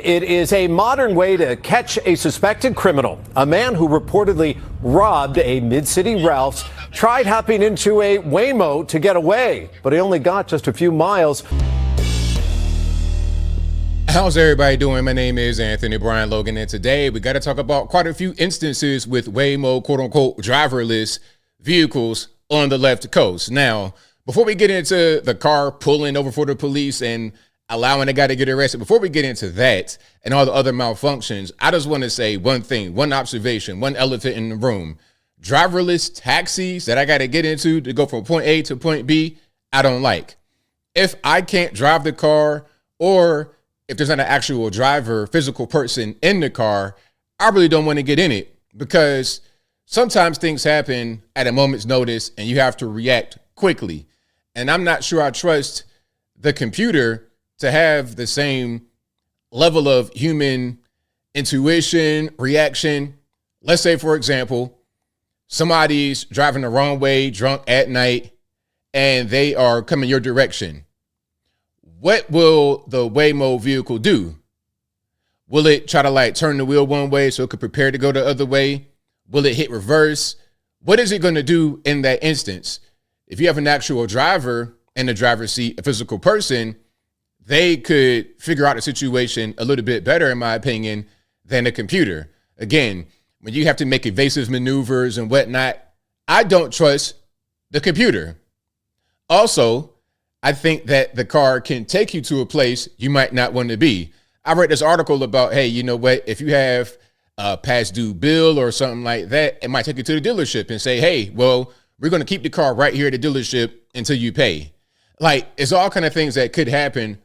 It is a modern way to catch a suspected criminal. A man who reportedly robbed a mid-city Ralph's tried hopping into a Waymo to get away, but he only got just a few miles. How's everybody doing? My name is Anthony Brian Logan, and today we got to talk about quite a few instances with Waymo, quote-unquote, driverless vehicles on the left coast. Now, before we get into the car pulling over for the police and allowing the guy to get arrested, before we get into that and all the other malfunctions, I just want to say one thing, one observation, one elephant in the room. Driverless taxis that I got to get into to go from point A to point B, I don't like. If I can't drive the car, or if there's not an actual driver, physical person in the car, I really don't want to get in it, because sometimes things happen at a moment's notice and you have to react quickly. And I'm not sure I trust the computer to have the same level of human intuition, reaction. Let's say, for example, somebody's driving the wrong way, drunk at night, and they are coming your direction. What will the Waymo vehicle do? Will it try to turn the wheel one way so it could prepare to go the other way? Will it hit reverse? What is it going to do in that instance? If you have an actual driver in the driver's seat, a physical person, they could figure out the situation a little bit better, in my opinion, than a computer. Again, when you have to make evasive maneuvers and whatnot, I don't trust the computer. Also, I think that the car can take you to a place you might not want to be. I read this article about, hey, you know what? If you have a past due bill or something like that, it might take you to the dealership and say, hey, well, we're going to keep the car right here at the dealership until you pay. It's all kind of things that could happen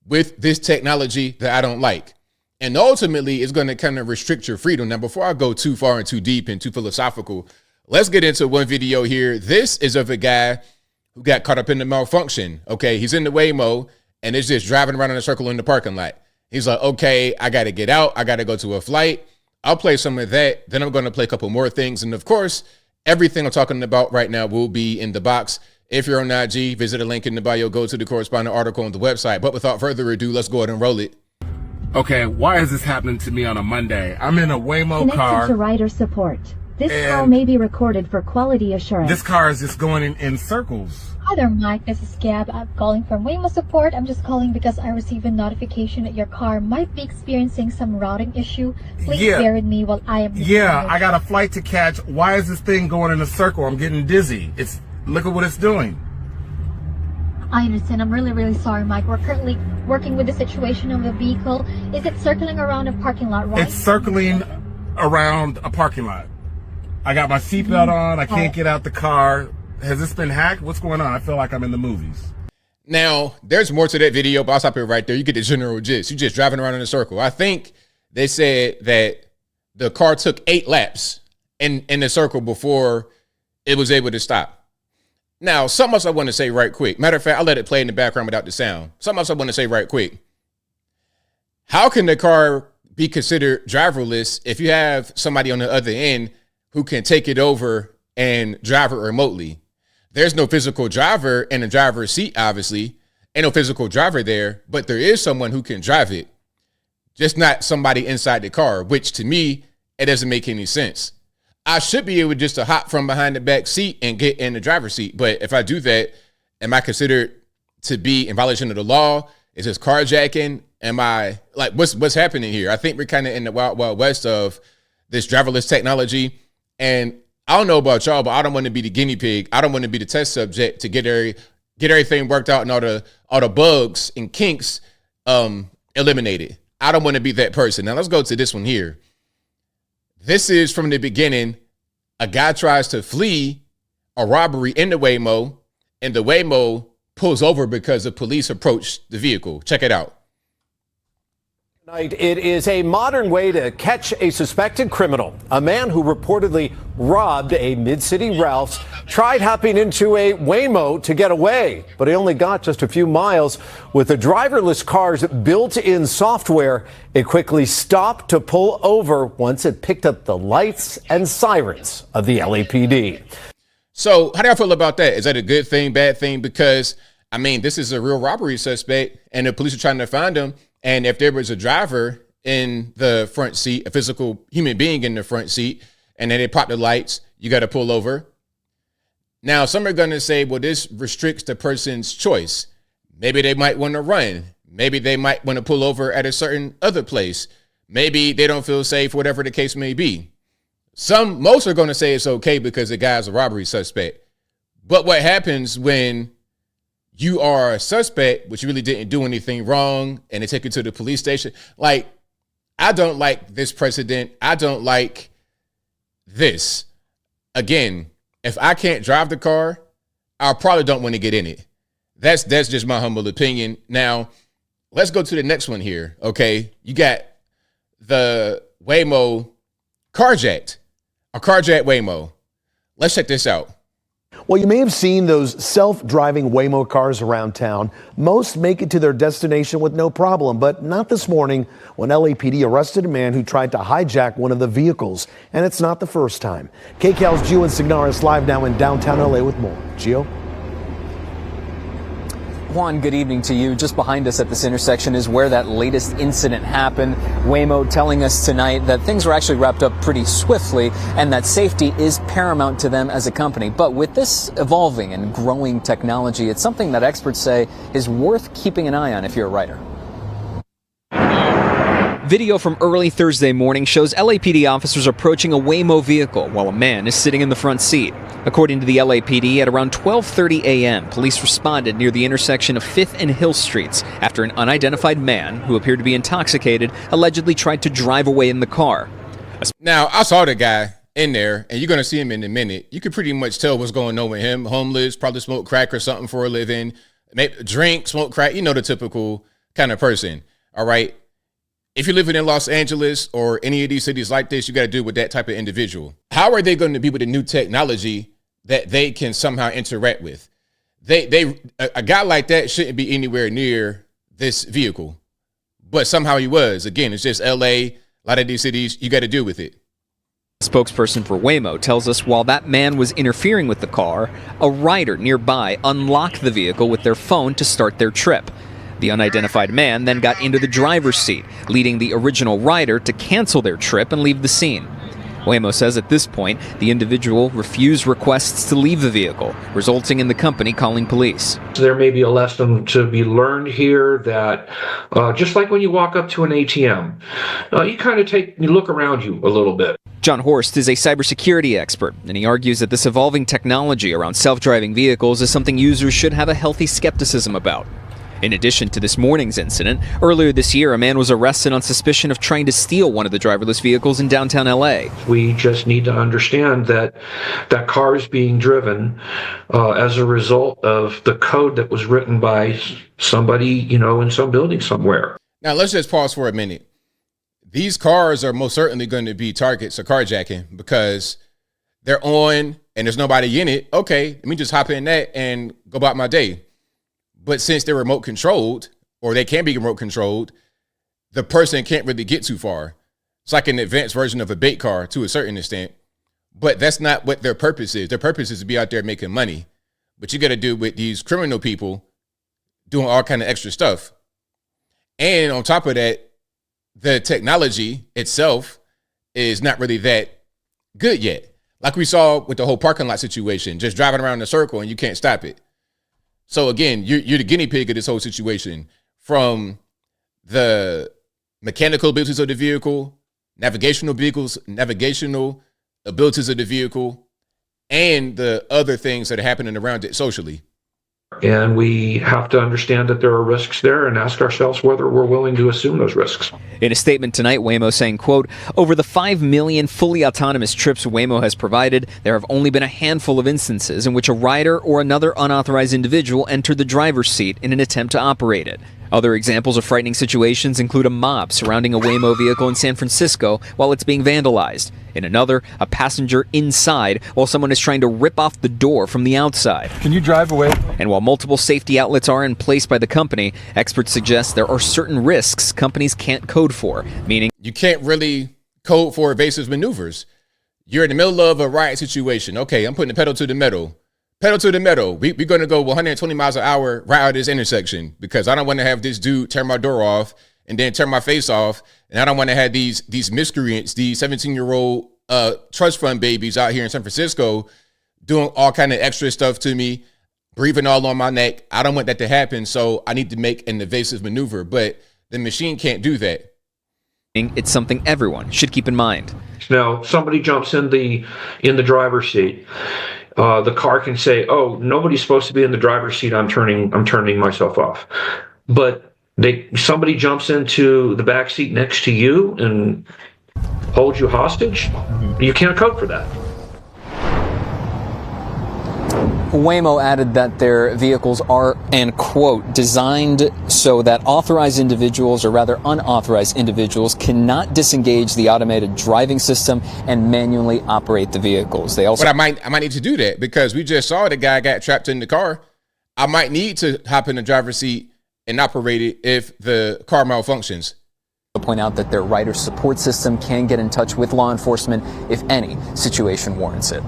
with this technology that I don't like. And ultimately, it's going to kind of restrict your freedom. Now, before I go too far and too deep and too philosophical, let's get into one video here. This is of a guy who got caught up in the malfunction. Okay, he's in the Waymo and it's just driving around in a circle in the parking lot. He's like, okay, I got to get out. I got to go to a flight. I'll play some of that. Then I'm going to play a couple more things. And of course, everything I'm talking about right now will be in the box. If you're on IG, visit a link in the bio, go to the corresponding article on the website. But without further ado, let's go ahead and roll it. Okay, why is this happening to me on a Monday? I'm in a Waymo car. Connected to rider support. This call may be recorded for quality assurance. This car is just going in circles. Hi there, Mike. This is Gab. I'm calling from Waymo support. I'm just calling because I received a notification that your car might be experiencing some routing issue. Please bear with me while I am... Yeah, I got a flight to catch. Why is this thing going in a circle? I'm getting dizzy. Look at what it's doing. I understand. I'm really sorry, Mike. We're currently working with the situation of the vehicle. Is it circling around a parking lot, right? It's circling around a parking lot. I got my seatbelt on. I can't get out the car. Has this been hacked? What's going on? I feel like I'm in the movies. Now, there's more to that video, but I'll stop it right there. You get the general gist. You're just driving around in a circle. I think they said that the car took 8 laps in the circle before it was able to stop. Now, something else I want to say right quick. Matter of fact, I'll let it play in the background without the sound. Something else I want to say right quick. How can the car be considered driverless if you have somebody on the other end who can take it over and drive it remotely? There's no physical driver in the driver's seat, obviously. Ain't no physical driver there, but there is someone who can drive it. Just not somebody inside the car, which to me, it doesn't make any sense. I should be able just to hop from behind the back seat and get in the driver's seat. But if I do that, am I considered to be in violation of the law? Is this carjacking? Am I what's happening here? I think we're kind of in the wild west of this driverless technology. And I don't know about y'all, but I don't want to be the guinea pig. I don't want to be the test subject to get everything worked out and all the bugs and kinks eliminated. I don't want to be that person. Now let's go to this one here. This is from the beginning. A guy tries to flee a robbery in the Waymo, and the Waymo pulls over because the police approach the vehicle. Check it out. It is a modern way to catch a suspected criminal. A man who reportedly robbed a mid-city Ralph's tried hopping into a Waymo to get away, but he only got just a few miles. With the driverless car's built-in software, it quickly stopped to pull over once it picked up the lights and sirens of the LAPD. So how do y'all feel about that? Is that a good thing, bad thing? Because, I mean, this is a real robbery suspect, and the police are trying to find him. And if there was a driver in the front seat, a physical human being in the front seat, and then they pop the lights, you got to pull over. Now, some are going to say, well, this restricts the person's choice. Maybe they might want to run. Maybe they might want to pull over at a certain other place. Maybe they don't feel safe, whatever the case may be. Most are going to say it's okay because the guy's a robbery suspect. But what happens when you are a suspect, but you really didn't do anything wrong, and they take you to the police station? Like, I don't like this precedent. I don't like this. Again, if I can't drive the car, I probably don't want to get in it. That's just my humble opinion. Now, let's go to the next one here. Okay, you got the Waymo carjacked, a carjacked Waymo. Let's check this out. Well, you may have seen those self-driving Waymo cars around town. Most make it to their destination with no problem, but not this morning when LAPD arrested a man who tried to hijack one of the vehicles. And it's not the first time. KCAL's Gio and Signaris live now in downtown LA with more. Gio? Juan, good evening to you. Just behind us at this intersection is where that latest incident happened. Waymo telling us tonight that things were actually wrapped up pretty swiftly and that safety is paramount to them as a company. But with this evolving and growing technology, it's something that experts say is worth keeping an eye on if you're a rider. Video from early Thursday morning shows LAPD officers approaching a Waymo vehicle while a man is sitting in the front seat. According to the LAPD, at around 12:30 a.m., police responded near the intersection of 5th and Hill Streets after an unidentified man who appeared to be intoxicated allegedly tried to drive away in the car. Now, I saw the guy in there, and you're going to see him in a minute. You could pretty much tell what's going on with him. Homeless, probably smoke crack or something for a living. Maybe drink, smoke crack. You know, the typical kind of person. All right. If you're living in Los Angeles or any of these cities like this, you got to deal with that type of individual. How are they going to be with the new technology that they can somehow interact with? A guy like that shouldn't be anywhere near this vehicle, but somehow he was. Again, it's just LA. A lot of these cities, you got to deal with it. A spokesperson for Waymo tells us while that man was interfering with the car, a rider nearby unlocked the vehicle with their phone to start their trip. The unidentified man then got into the driver's seat, leading the original rider to cancel their trip and leave the scene. Waymo says at this point, the individual refused requests to leave the vehicle, resulting in the company calling police. There may be a lesson to be learned here that just like when you walk up to an ATM, you look around you a little bit. John Horst is a cybersecurity expert, and he argues that this evolving technology around self-driving vehicles is something users should have a healthy skepticism about. In addition to this morning's incident, earlier this year, a man was arrested on suspicion of trying to steal one of the driverless vehicles in downtown LA. We just need to understand that that car is being driven as a result of the code that was written by somebody, in some building somewhere. Now, let's just pause for a minute. These cars are most certainly going to be targets of carjacking because they're on and there's nobody in it. Okay, let me just hop in that and go about my day. But since they're remote controlled, or they can be remote controlled, the person can't really get too far. It's like an advanced version of a bait car to a certain extent. But that's not what their purpose is. Their purpose is to be out there making money. But you got to do with these criminal people doing all kind of extra stuff. And on top of that, the technology itself is not really that good yet. Like we saw with the whole parking lot situation, just driving around in a circle and you can't stop it. So again, you're the guinea pig of this whole situation, from the mechanical abilities of the vehicle, navigational abilities of the vehicle, and the other things that are happening around it socially. And we have to understand that there are risks there and ask ourselves whether we're willing to assume those risks. In a statement tonight, Waymo saying, quote, over the 5 million fully autonomous trips Waymo has provided, there have only been a handful of instances in which a rider or another unauthorized individual entered the driver's seat in an attempt to operate it. Other examples of frightening situations include a mob surrounding a Waymo vehicle in San Francisco while it's being vandalized. In another, a passenger inside while someone is trying to rip off the door from the outside. Can you drive away? And while multiple safety outlets are in place by the company, experts suggest there are certain risks companies can't code for, meaning you can't really code for evasive maneuvers. You're in the middle of a riot situation. Okay, I'm putting the pedal to the metal. Pedal to the metal. We're going to go 120 miles an hour right out of this intersection because I don't want to have this dude tear my door off and then turn my face off. And I don't want to have these miscreants, these 17-year-old trust fund babies out here in San Francisco doing all kind of extra stuff to me, breathing all on my neck. I don't want that to happen, so I need to make an evasive maneuver, but the machine can't do that. It's something everyone should keep in mind. Now, somebody jumps in the driver's seat. The car can say, "Oh, nobody's supposed to be in the driver's seat. I'm turning myself off." But somebody jumps into the back seat next to you and holds you hostage. You can't code for that. Waymo added that their vehicles are, and quote, designed so that authorized individuals, or rather unauthorized individuals, cannot disengage the automated driving system and manually operate the vehicles. They also, but I might need to do that, because we just saw the guy got trapped in the car. I might need to hop in the driver's seat and operate it if the car malfunctions. Point out that their rider support system can get in touch with law enforcement if any situation warrants it.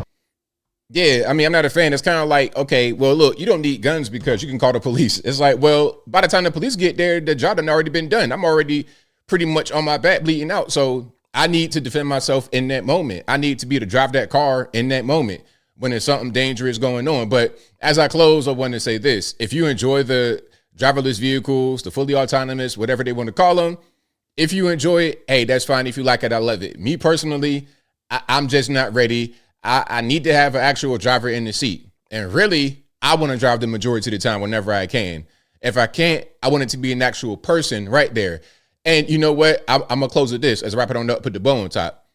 Yeah, I mean, I'm not a fan. It's kind of like, okay, well, look, you don't need guns because you can call the police. It's like, well, by the time the police get there, the job had already been done. I'm already pretty much on my back bleeding out. So I need to defend myself in that moment. I need to be able to drive that car in that moment when there's something dangerous going on. But as I close, I want to say this. If you enjoy the driverless vehicles, the fully autonomous, whatever they want to call them, if you enjoy it, hey, that's fine. If you like it, I love it. Me personally, I'm just not ready. I need to have an actual driver in the seat. And really, I want to drive the majority of the time whenever I can. If I can't, I want it to be an actual person right there. And you know what? I'm going to close with this. As I wrap it on up, put the bow on top.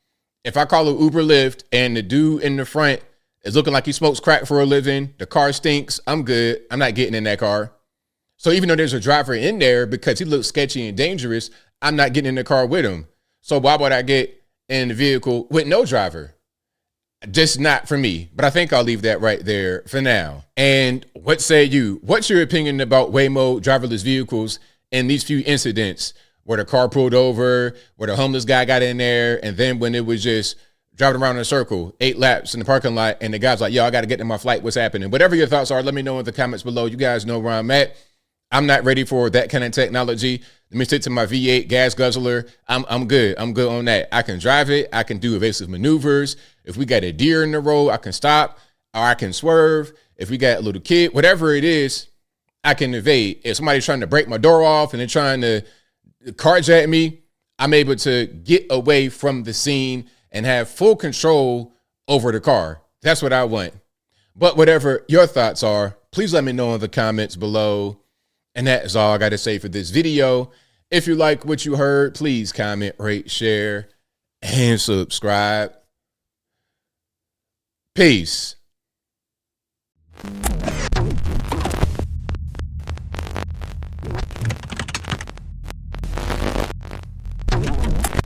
If I call an Uber Lyft and the dude in the front is looking like he smokes crack for a living, the car stinks, I'm good. I'm not getting in that car. So even though there's a driver in there, because he looks sketchy and dangerous, I'm not getting in the car with him. So why would I get in the vehicle with no driver? Just not for me. But I think I'll leave that right there for now. And what say you? What's your opinion about Waymo driverless vehicles in these few incidents where the car pulled over, where the homeless guy got in there, and then when it was just driving around in a circle, 8 laps in the parking lot, and the guy's like, yo, I got to get to my flight. What's happening? Whatever your thoughts are, let me know in the comments below. You guys know where I'm at. I'm not ready for that kind of technology. Let me stick to my V8 gas guzzler. I'm good. I'm good on that. I can drive it. I can do evasive maneuvers. If we got a deer in the road, I can stop or I can swerve. If we got a little kid, whatever it is, I can evade. If somebody's trying to break my door off and they're trying to carjack me, I'm able to get away from the scene and have full control over the car. That's what I want. But whatever your thoughts are, please let me know in the comments below. And that is all I got to say for this video. If you like what you heard, please comment, rate, share, and subscribe. Peace.